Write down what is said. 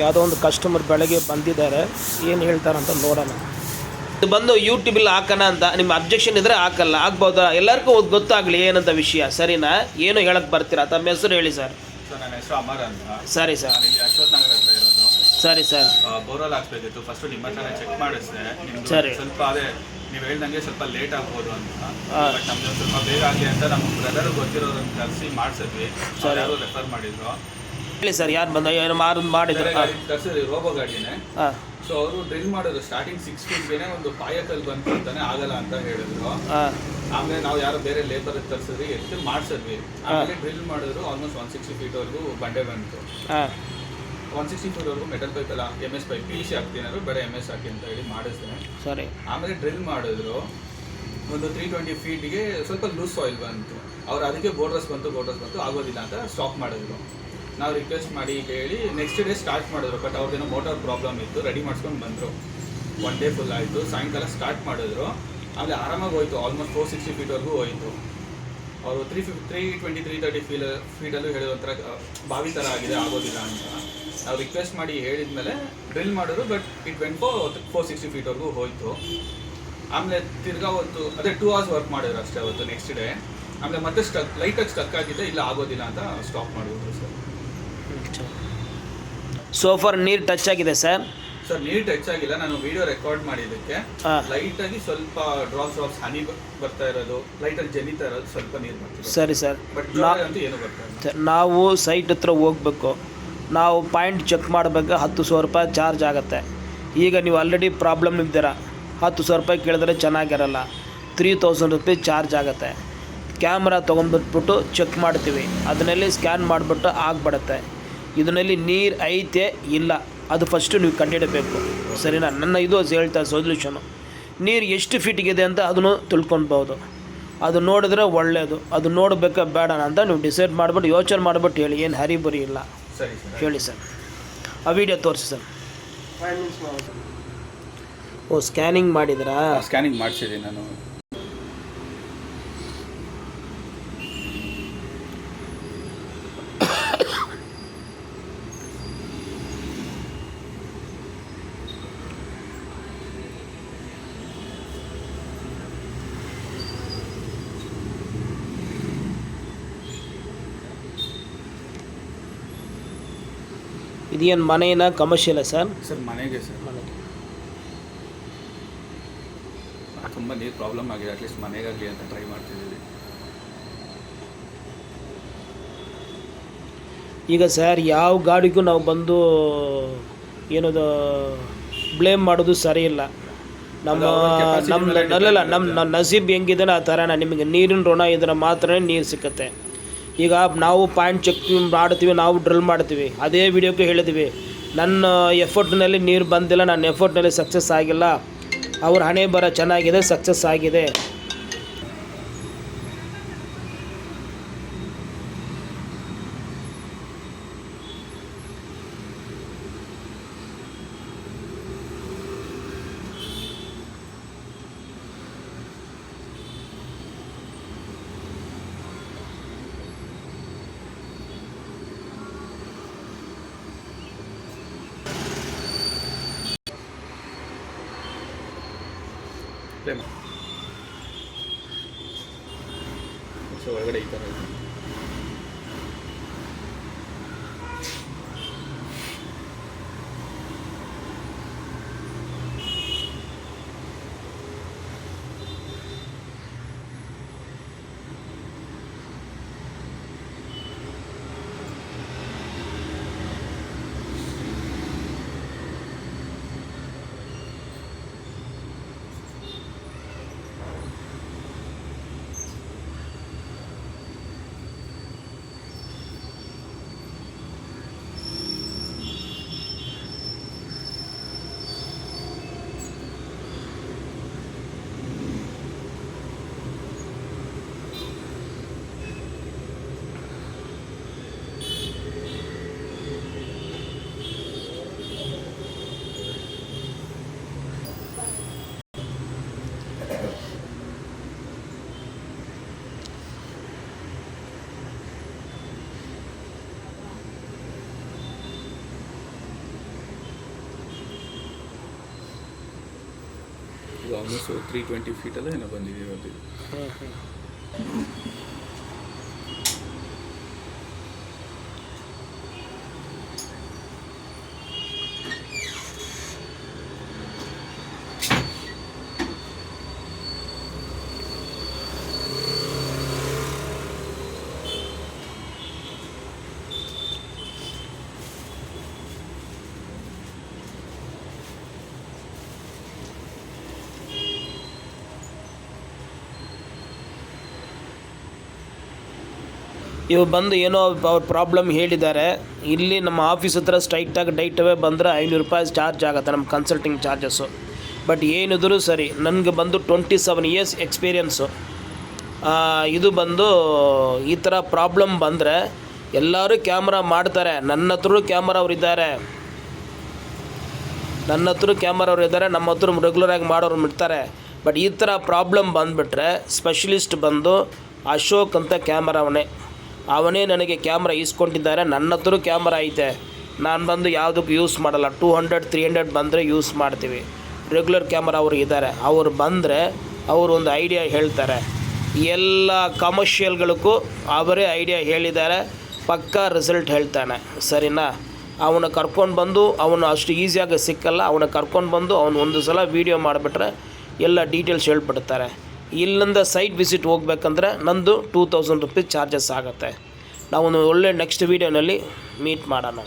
ಯಾವುದೋ ಒಂದು ಕಸ್ಟಮರ್ ಬೆಳಗ್ಗೆ ಬಂದಿದ್ದಾರೆ, ಏನು ಹೇಳ್ತಾರಂತ ನೋಡೋಣ. ಇದು ಬಂದು ಯೂಟ್ಯೂಬಲ್ಲಿ ಹಾಕೋಣ ಅಂತ ನಿಮ್ಮ ಅಬ್ಜೆಕ್ಷನ್ ಇದ್ದರೆ ಹಾಕಲ್ಲ, ಆಗ್ಬೋದಾ? ಎಲ್ಲರಿಗೂ ಗೊತ್ತಾಗಲಿ ಏನಂತ ವಿಷಯ, ಸರಿನಾ? ಏನು ಹೇಳಕ್ಕೆ ಬರ್ತೀರಾ? ತಮ್ಮ ಹೆಸರು ಹೇಳಿ ಸರ್. ಸರ್ ನನ್ನ ಹೆಸರು ಅಮರ್ ಅಂತ. ಸರಿ ಸರ್. ಇಲ್ಲಿ ಅಶ್ವಥ್ ನಗರ ಹತ್ರ ಇರೋದು. ಸರಿ ಸರ್. ಬೋರ್ವೆಲ್ ಹಾಕ್ಬೇಕಿತ್ತು. ಫಸ್ಟು ನಿಮ್ಮ ಹತ್ರನೇ ಚೆಕ್ ಮಾಡಿಸಿದೆ. ಸರಿ. ಸ್ವಲ್ಪ ಅದೇ ನೀವು ಹೇಳ್ದಂಗೆ ಸ್ವಲ್ಪ ಲೇಟ್ ಆಗ್ಬೋದು ಅಂತ. ಬಟ್ ನಮ್ದು ಸ್ವಲ್ಪ ಬೇಗ ಆಗಲಿ ಅಂತ ನಮ್ಮ ಬ್ರದರ್ ಗೊತ್ತಿರೋರನ್ನು ಕರೆಸಿ ಮಾಡಿಸಿದ್ವಿ. ಯಾರು ರೆಫರ್ ಮಾಡಿದ್ರು. ಹೇಳಿ ಸರ್, ಯಾರು ಬಂದ ಏನು ಮಾಡಿದ್ರು? ಕರ್ಸಿದ್ವಿ, ರೋಬೋ ಗಾಡಿನೇ. ಹಾಂ. ಸೊ ಅವರು ಡ್ರಿಲ್ ಮಾಡೋದು ಸ್ಟಾರ್ಟಿಂಗ್ 6 ಫೀಟ್ಗೆ ಒಂದು ಪಾಯಕಲ್ಲಿ ಬಂತು ಅಂತಾನೆ ಆಗಲ್ಲ ಅಂತ ಹೇಳಿದ್ರು. ಆಮೇಲೆ ನಾವು ಯಾರೋ ಬೇರೆ ಲೇಬರ್ ತರಿಸಿದ್ವಿ, ಎಷ್ಟು ಮಾಡಿಸಿದ್ವಿ. ಆಮೇಲೆ ಡ್ರಿಲ್ ಮಾಡಿದ್ರು. ಆಲ್ಮೋಸ್ಟ್ 160 ಫೀಟ್ವರೆಗೂ ಬಂಡೆ ಬಂತು. 160 ಫೀಟ್ವರೆಗೂ ಮೆಟಲ್ ಪೈಪ್ ಎಲ್ಲ MS ಪೈಪ್ PVC ಹಾಕ್ತಿನಾದ್ರು ಬೇರೆ MS ಹಾಕಿ ಅಂತ ಹೇಳಿ ಮಾಡಿಸಿದೆ. ಸರಿ. ಆಮೇಲೆ ಡ್ರಿಲ್ ಮಾಡಿದ್ರು. ಒಂದು 320 ಫೀಟ್ಗೆ ಸ್ವಲ್ಪ ಲೂಸ್ ಸಾಯಿಲ್ ಬಂತು. ಅವ್ರು ಅದಕ್ಕೆ ಬೋರ್ಡ್ರಸ್ ಬಂತು ಆಗೋದಿಲ್ಲ ಅಂತ ಸ್ಟಾಪ್ ಮಾಡಿದ್ರು. ನಾವು ರಿಕ್ವೆಸ್ಟ್ ಮಾಡಿ ಹೇಳಿ ನೆಕ್ಸ್ಟ್ ಡೇ ಸ್ಟಾರ್ಟ್ ಮಾಡಿದ್ರು. ಬಟ್ ಅವ್ರದ್ದೇನೋ ಮೋಟಾರ್ ಪ್ರಾಬ್ಲಮ್ ಇತ್ತು, ರೆಡಿ ಮಾಡ್ಸ್ಕೊಂಡು ಬಂದರು. 1 ಡೇ ಫುಲ್ ಆಯಿತು. ಸಾಯಂಕಾಲ ಸ್ಟಾರ್ಟ್ ಮಾಡಿದ್ರು. ಆಮೇಲೆ ಆರಾಮಾಗಿ ಹೋಯಿತು. ಆಲ್ಮೋಸ್ಟ್ 460 ಫೀಟ್ವರೆಗೂ ಹೋಯಿತು. ಅವರು 330 ಫೀಟಲ್ಲೂ ಹೇಳಿದ ಒಂಥರ ಬಾವಿ ಥರ ಆಗಿದೆ, ಆಗೋದಿಲ್ಲ ಅಂತ ನಾವು ರಿಕ್ವೆಸ್ಟ್ ಮಾಡಿ ಹೇಳಿದ್ಮೇಲೆ ಡ್ರಿಲ್ ಮಾಡಿದ್ರು. ಬಟ್ ಇಟ್ ವೆಂಟ್ 460 ಫೀಟ್ವರೆಗೂ ಹೋಯಿತು. ಆಮೇಲೆ ತಿರ್ಗಾ ಹೊತ್ತು ಅದೇ 2 hours ವರ್ಕ್ ಮಾಡಿದ್ರು ಅಷ್ಟೇ ಅವತ್ತು. ನೆಕ್ಸ್ಟ್ ಡೇ ಆಮೇಲೆ ಮತ್ತೆ ಲೈಟಾಗಿ ಸ್ಟಕ್ ಆಗಿದೆ, ಇಲ್ಲ ಆಗೋದಿಲ್ಲ ಅಂತ ಸ್ಟಾಪ್ ಮಾಡಿದ್ರು ಸರ್. ಸೋಫಾರ್ ನೀರು ಟಚ್ ಆಗಿದೆ ಸರ್? ಸರ್ ನೀರು ಟಚ್ ಆಗಿಲ್ಲ. ನಾನು ವಿಡಿಯೋ ರೆಕಾರ್ಡ್ ಮಾಡಿದ್ದಕ್ಕೆ ಲೈಟಾಗಿ ಸ್ವಲ್ಪ ಡ್ರಾಪ್ಸ್ ಹನಿ ಬರ್ತಾ ಇರೋದು, ಲೈಟಾಗಿ ಜನಿತಾ ಇರೋದು, ಸ್ವಲ್ಪ ನೀರು ಬರ್ತಿದೆ. ಸರಿ ಸರ್. ಬಟ್ ಅಂತೂ ಏನು ಬರ್ತಾ ಇಲ್ಲ. ನಾವು ಸೈಟ್ ಹತ್ರ ಹೋಗ್ಬೇಕು, ನಾವು ಪಾಯಿಂಟ್ ಚೆಕ್ ಮಾಡಬೇಕು. 10,000 ರೂಪಾಯಿ ಚಾರ್ಜ್ ಆಗುತ್ತೆ. ಈಗ ನೀವು ಆಲ್ರೆಡಿ ಪ್ರಾಬ್ಲಮ್ ಇದ್ದೀರಾ, 10,000 ರೂಪಾಯಿ ಕೇಳಿದ್ರೆ ಚೆನ್ನಾಗಿರಲ್ಲ. 3,000 ರೂಪಾಯಿ ಚಾರ್ಜ್ ಆಗುತ್ತೆ. ಕ್ಯಾಮ್ರಾ ತೊಗೊಂಡ್ಬಿಟ್ಬಿಟ್ಟು ಚೆಕ್ ಮಾಡ್ತೀವಿ, ಅದನ್ನಲ್ಲಿ ಸ್ಕ್ಯಾನ್ ಮಾಡಿಬಿಟ್ಟು ಆಗಿಬಿಡುತ್ತೆ. ಇದರಲ್ಲಿ ನೀರು ಐತೆ ಇಲ್ಲ ಅದು ಫಸ್ಟು ನೀವು ಕಂಡುಹಿಡಬೇಕು, ಸರಿನಾ? ನನ್ನ ಇದು ಹೇಳ್ತಾ ಸೊಲ್ಯೂಷನು. ನೀರು ಎಷ್ಟು ಫೀಟಿಗಿದೆ ಅಂತ ಅದನ್ನು ತಿಳ್ಕೊಳ್ಬೋದು. ಅದು ನೋಡಿದ್ರೆ ಒಳ್ಳೆಯದು. ಅದು ನೋಡಬೇಕಾ ಬೇಡ ಅಂತ ನೀವು ಡಿಸೈಡ್ ಮಾಡಿಬಿಟ್ಟು ಯೋಚನೆ ಮಾಡಿಬಿಟ್ಟು ಹೇಳಿ, ಏನು ಹರಿಬರಿ ಇಲ್ಲ. ಸರಿ ಹೇಳಿ ಸರ್. ಆ ವಿಡಿಯೋ ತೋರಿಸಿ ಸರ್. ಓ, ಸ್ಕ್ಯಾನಿಂಗ್ ಮಾಡಿದ್ರಾ? ಸ್ಕ್ಯಾನಿಂಗ್ ಮಾಡಿಸಿದ್ದೀನಿ ನಾನು. ಇದೇನು ಮನೆಯ ಕಮರ್ಷಿಯಲ್ಲ ಸರ್? ಸರ್ ಮನೆಗೆ ಸರ್. ಮನೆಗೆ ತುಂಬ ನೀರು ಪ್ರಾಬ್ಲಮ್ ಆಗಿದೆ. ಅಟ್ಲೀಸ್ಟ್ ಮನೆಗಾಗಲಿ ಅಂತ ಟ್ರೈ ಮಾಡ್ತಿದ್ದೀವಿ. ಈಗ ಸರ್ ಯಾವ ಗಾಡಿಗೂ ನಾವು ಬಂದು ಏನದು ಬ್ಲೇಮ್ ಮಾಡೋದು ಸರಿ ಇಲ್ಲ. ನಮ್ಮ ನಸೀಬ್ ಹೆಂಗಿದ್ದಾನೆ ಆ ಥರನ ನಿಮಗೆ ನೀರಿನ ಋಣ ಇದ್ರೆ ಮಾತ್ರ ನೀರು ಸಿಕ್ಕತ್ತೆ. ಈಗ ನಾವು ಪಾಯಿಂಟ್ ಚೆಕ್ ಮಾಡ್ತೀವಿ, ನಾವು ಡ್ರಿಲ್ ಮಾಡ್ತೀವಿ. ಅದೇ ವಿಡಿಯೋಕ್ಕೆ ಹೇಳಿದ್ವಿ, ನನ್ನ ಎಫರ್ಟ್ನಲ್ಲಿ ನೀರು ಬಂದಿಲ್ಲ, ನನ್ನ ಎಫರ್ಟ್ನಲ್ಲಿ ಸಕ್ಸಸ್ ಆಗಿಲ್ಲ. ಅವ್ರ ಹಣೆ ಬರ ಚೆನ್ನಾಗಿದೆ, ಸಕ್ಸಸ್ ಆಗಿದೆ. ಸೊ ಒಳಗಡೆ ಈ ಥರ ಇದೆ. ಇದು ಆಲ್ಮೋಸ್ಟ್ 320 ಫೀಟಲ್ಲೇ ಏನೋ ಬಂದಿದೆ ಇವತ್ತು. ಇವು ಬಂದು ಏನೋ ಅವ್ರ ಪ್ರಾಬ್ಲಮ್ ಹೇಳಿದ್ದಾರೆ. ಇಲ್ಲಿ ನಮ್ಮ ಆಫೀಸ್ ಹತ್ರ ಸ್ಟ್ರೈಟಾಗಿ ಡೈಟವೇ ಬಂದರೆ 500 ರೂಪಾಯಿ ಚಾರ್ಜ್ ಆಗುತ್ತೆ ನಮ್ಮ ಕನ್ಸಲ್ಟಿಂಗ್ ಚಾರ್ಜಸ್ಸು. ಬಟ್ ಏನಿದ್ರು ಸರಿ, ನನಗೆ ಬಂದು 27 ಇಯರ್ಸ್ ಎಕ್ಸ್ಪೀರಿಯನ್ಸು. ಇದು ಬಂದು ಈ ಥರ ಪ್ರಾಬ್ಲಮ್ ಬಂದರೆ ಎಲ್ಲರೂ ಕ್ಯಾಮ್ರಾ ಮಾಡ್ತಾರೆ. ನನ್ನ ಹತ್ರ ಕ್ಯಾಮ್ರಾ ಅವ್ರು ಇದ್ದಾರೆ, ನಮ್ಮ ಹತ್ರ ರೆಗ್ಯುಲರಾಗಿ ಮಾಡೋರು ಇರ್ತಾರೆ. ಬಟ್ ಈ ಥರ ಪ್ರಾಬ್ಲಮ್ ಬಂದುಬಿಟ್ರೆ ಸ್ಪೆಷಲಿಸ್ಟ್ ಬಂದು ಅಶೋಕ್ ಅಂತ ಕ್ಯಾಮ್ರಾ ಅವನೇ ನನಗೆ ಕ್ಯಾಮ್ರಾ ಈಸ್ಕೊಂಡಿದ್ದಾರೆ. ನನ್ನ ಹತ್ರ ಕ್ಯಾಮ್ರಾ ಐತೆ, ನಾನು ಬಂದು ಯಾವುದಕ್ಕೂ ಯೂಸ್ ಮಾಡಲ್ಲ. 200-300 ಬಂದರೆ ಯೂಸ್ ಮಾಡ್ತೀವಿ. ರೆಗ್ಯುಲರ್ ಕ್ಯಾಮ್ರಾ ಅವರು ಇದ್ದಾರೆ, ಅವ್ರು ಬಂದರೆ ಅವರು ಒಂದು ಐಡಿಯಾ ಹೇಳ್ತಾರೆ. ಎಲ್ಲ ಕಮರ್ಷಿಯಲ್ಗಳಿಗೂ ಅವರೇ ಐಡಿಯಾ ಹೇಳಿದ್ದಾರೆ, ಪಕ್ಕಾ ರಿಸಲ್ಟ್ ಹೇಳ್ತಾನೆ. ಸರಿನಾ? ಅವನ ಕರ್ಕೊಂಡು ಬಂದು, ಅವನು ಅಷ್ಟು ಈಸಿಯಾಗಿ ಸಿಕ್ಕಲ್ಲ, ಅವನ ಕರ್ಕೊಂಡು ಬಂದು ಅವನು ಒಂದು ಸಲ ವೀಡಿಯೋ ಮಾಡಿಬಿಟ್ರೆ ಎಲ್ಲ ಡೀಟೇಲ್ಸ್ ಹೇಳ್ಬಿಡ್ತಾರೆ. ಇಲ್ಲಿಂದ ಸೈಟ್ ವಿಸಿಟ್ ಹೋಗ್ಬೇಕಂದ್ರೆ ನಂದು 2000 ರೂಪೀಸ್ ಚಾರ್ಜಸ್ ಆಗುತ್ತೆ. ನಾವು ಒಳ್ಳೆ ನೆಕ್ಸ್ಟ್ ವೀಡಿಯೋನಲ್ಲಿ ಮೀಟ್ ಮಾಡೋಣ.